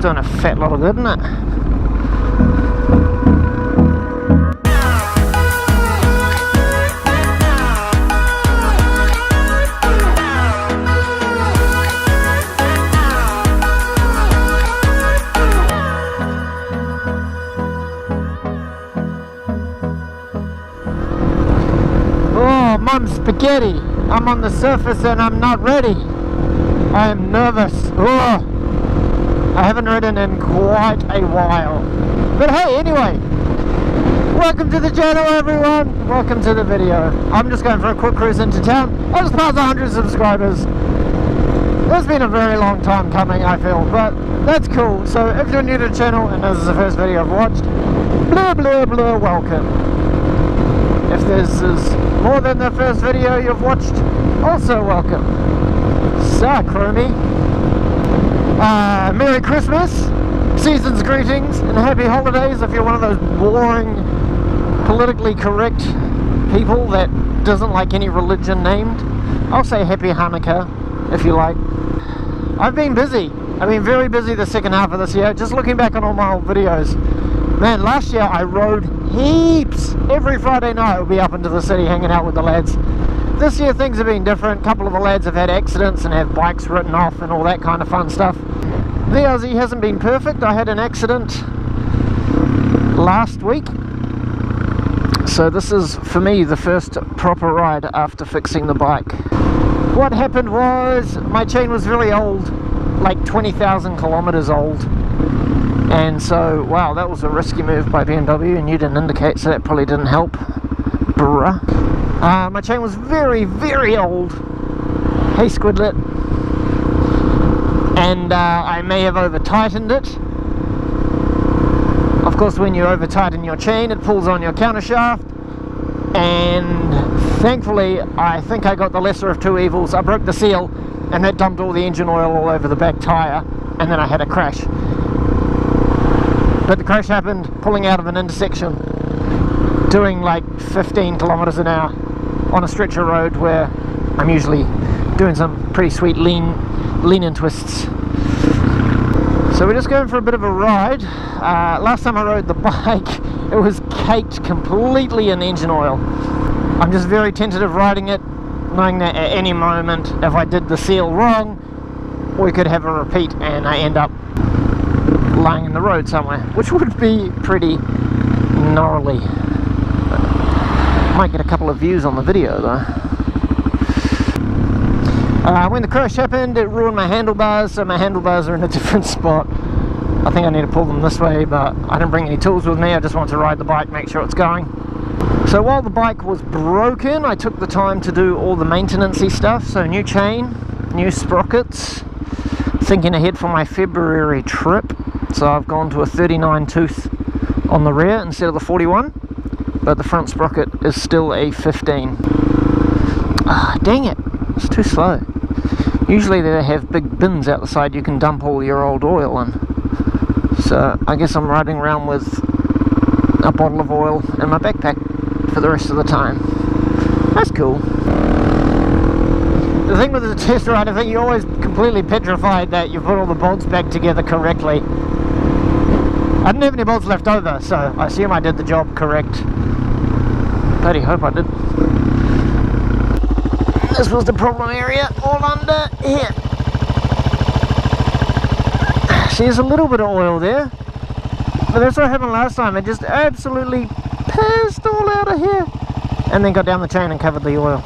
doing a fat lot of good, isn't it? Oh, Mum Spaghetti! I'm on the surface and I'm not ready. I am nervous. Oh, I haven't ridden in quite a while. But hey, anyway, welcome to the channel, everyone. Welcome to the video. I'm just going for a quick cruise into town. I just passed 100 subscribers. It's been a very long time coming, I feel, but that's cool. So if you're new to the channel and this is the first video I've watched, blah blah blah, welcome. If this is more than the first video you've watched, also welcome. So, Chromie, Merry Christmas, season's greetings, and happy holidays if you're one of those boring, politically correct people that doesn't like any religion named. I'll say happy Hanukkah if you like. I've been busy. I've been very busy the second half of this year. Just looking back on all my old videos, man, last year I rode heaps. Every Friday night I'll be up into the city hanging out with the lads. This year things have been different. A couple of the lads have had accidents and have bikes written off and all that kind of fun stuff. The DRZ hasn't been perfect. I had an accident last week, so this is for me the first proper ride after fixing the bike. What happened was my chain was very old, like 20,000 kilometers old, and so wow, that was a risky move by BMW, and you didn't indicate, so that probably didn't help, bruh. My chain was very, very old. Hey, Squidlet. And I may have over-tightened it. Of course, when you over-tighten your chain, it pulls on your countershaft. And thankfully, I think I got the lesser of two evils. I broke the seal, and that dumped all the engine oil all over the back tyre. And then I had a crash. But the crash happened pulling out of an intersection, doing like 15 kilometers an hour on a stretch of road where I'm usually doing some pretty sweet lean and twists. So we're just going for a bit of a ride. Last time I rode the bike, it was caked completely in engine oil. I'm just very tentative riding it, knowing that at any moment, if I did the seal wrong, we could have a repeat and I end up lying in the road somewhere, which would be pretty gnarly. Might get a couple of views on the video though. When the crash happened, it ruined my handlebars, so my handlebars are in a different spot. I think I need to pull them this way, but I didn't bring any tools with me. I just want to ride the bike, make sure it's going. So while the bike was broken, I took the time to do all the maintenance-y stuff. So new chain, new sprockets, thinking ahead for my February trip. So I've gone to a 39 tooth on the rear instead of the 41. But the front sprocket is still a 15. Ah, dang it, it's too slow. Usually they have big bins out the side you can dump all your old oil in. So I guess I'm riding around with a bottle of oil in my backpack for the rest of the time. That's cool. The thing with the test ride, I think you're always completely petrified that you put all the bolts back together correctly. I didn't have any bolts left over, so I assume I did the job correct. Bloody hope I did. This was the problem area, all under here. See, there's a little bit of oil there, but that's what happened last time. It just absolutely pissed all out of here, and then got down the chain and covered the oil.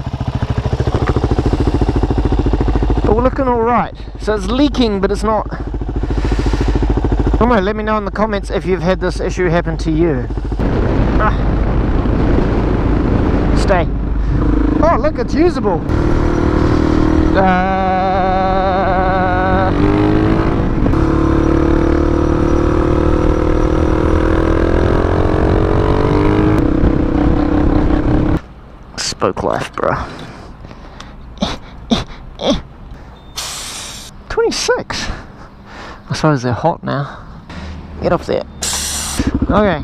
But we're looking all right. So it's leaking, but it's not. Let me know in the comments if you've had this issue happen to you. Stay. Oh, look, it's usable. Spoke life, bro. 26. I suppose they're hot now. Get off there. Okay.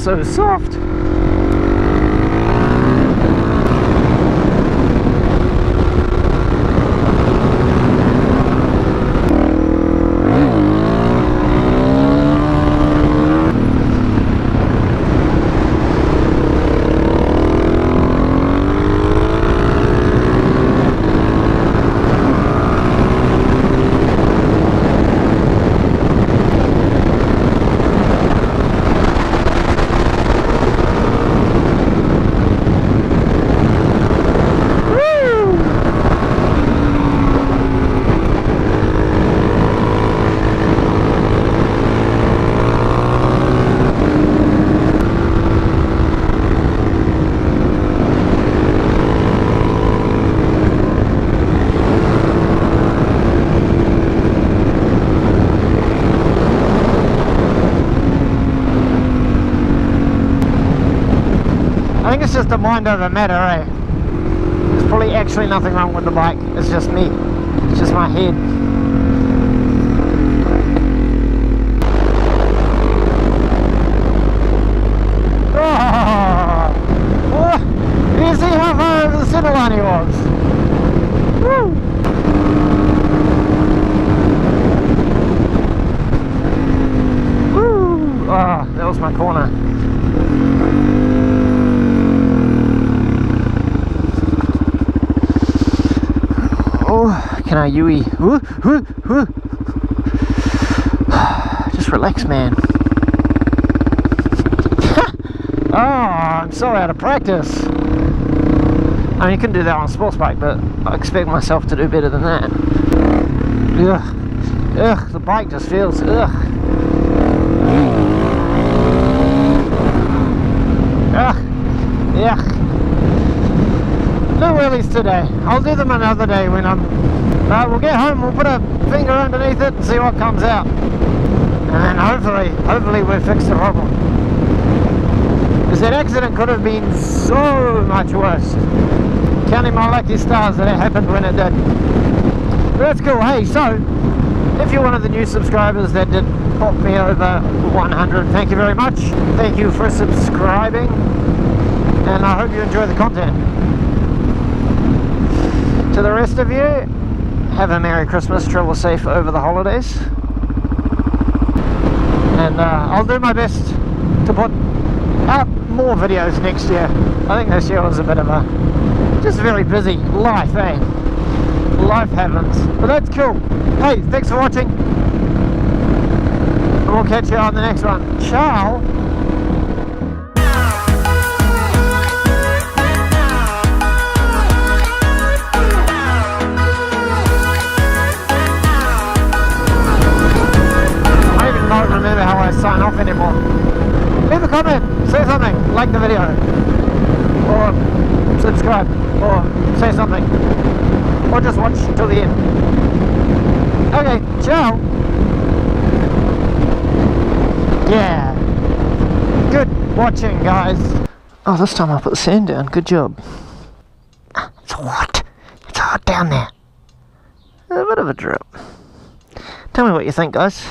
so soft. I think it's just a mind over matter, eh? There's probably actually nothing wrong with the bike. It's just me. It's just my head. Oh, you see how far over the center line he was? Woo! Woo! Oh, that was my corner. Oh, can I Yui? Just relax, man. Oh, I'm so out of practice. I mean, you can do that on a sports bike, but I expect myself to do better than that. Ugh. Ugh, the bike just feels, ugh. Ugh. Yuck. No wheelies today. I'll do them another day when we'll get home, we'll put a finger underneath it and see what comes out. And then hopefully we'll fix the problem. Because that accident could have been so much worse. Counting my lucky stars that it happened when it did. But that's cool. Hey, so, if you're one of the new subscribers that did pop me over 100, thank you very much. Thank you for subscribing. And I hope you enjoy the content. To the rest of you, have a Merry Christmas, travel safe over the holidays. And I'll do my best to put out more videos next year. I think this year was a bit of a, just very busy life, eh? Life happens, but that's cool. Hey, thanks for watching. And we'll catch you on the next one. Ciao! I don't remember how I sign off anymore. Leave a comment, say something, like the video, or subscribe, or say something, or just watch till the end. Okay, ciao. Yeah, good watching, guys. Oh, this time I put the sand down, good job. It's hot, it's hot down there. A bit of a drip. Tell me what you think, guys.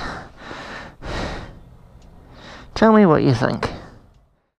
Tell me what you think.